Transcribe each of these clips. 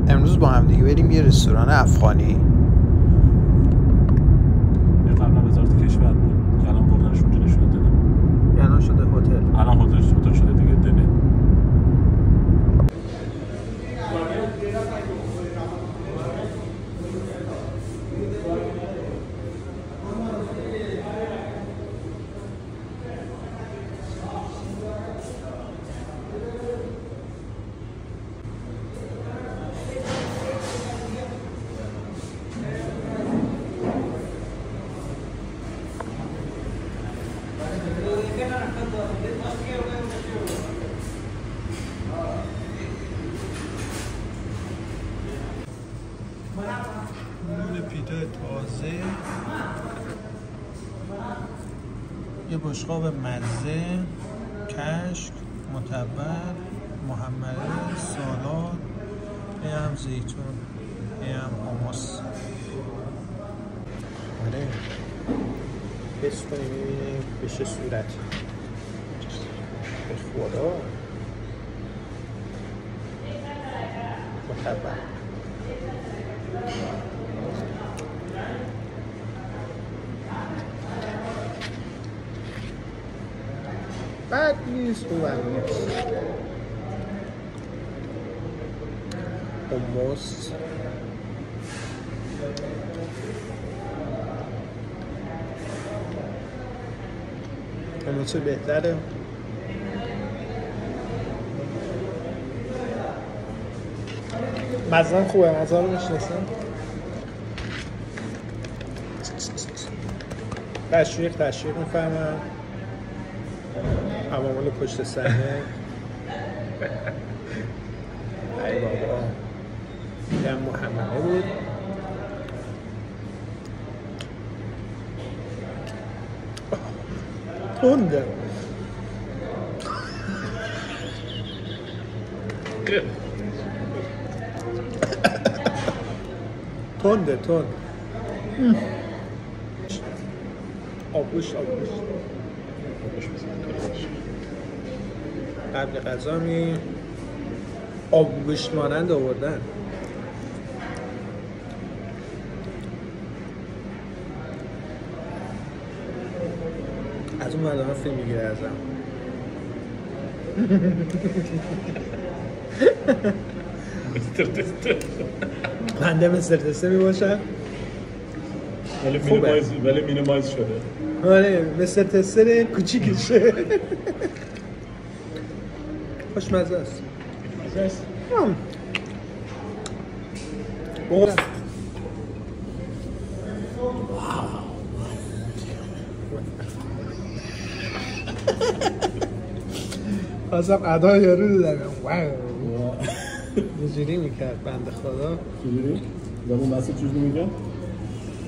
امروز با هم دیگه بریم یه رستوران افغانی. قبلا وزارت کشور بود که الان بردنش اونجا نشون دادم. الان شده هتل. الان هتل شده دیگه دنه. نون پیتا تازه، یه بشقاب مزه، کشک، متبل، محمره، سالاد، یه هم زیتون، یه هم حمص. آره حس کنیم ببینیم به چه صورت. به خدا متبل بد نیست، خوبم نیست. حمص، حمص بهتره. مزن خوبه، مزن رو میشناسم. تشویق میفهمم. عوامل پشت صحنه. ای بابا یه محمله بود. تنده تند آبوش قبل غذا آبگوشت مانند آوردن. از اون مردم فیلم میگیره ازم. بنده مستر تسته میباشم ولی مینیمایز شده. آره مستر تستر کوچیکشه. خوشمزه است. خواستم ادای یارو دیدم. واو اینجوری میکرد بنده خدا. چجوری؟ زبون بسید چجوری میگه؟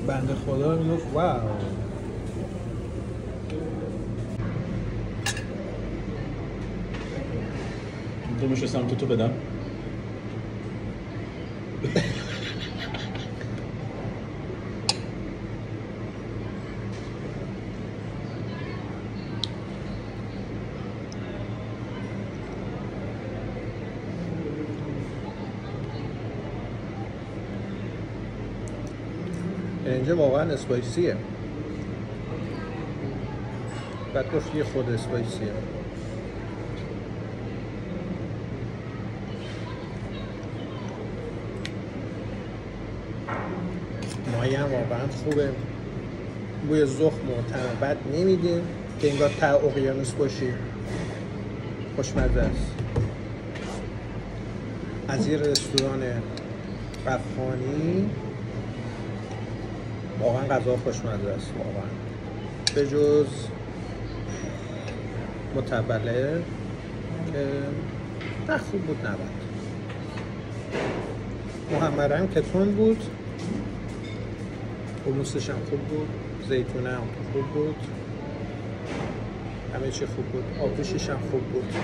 بنده خدا میگفت واو. تو میشه سمت تو بدم؟ اینجا واقعا اسپایسیه. بعد گفت یه خود اسپایسیه. مایه هم واقعا خوبه. بوی زخم و طعم بد نمیدیم که انگار ته اقیانوس باشی. خوشمزه است. از یه رستوران افغانی واقعا غذا خوشمزه است. واقعا به جز متبله که نه خوب بود نبود. محمره هم که تند بود. حمصش هم خوب بود. زیتونه هم خوب بود. همه چی خوب بود. آبگوشتش هم خوب بود.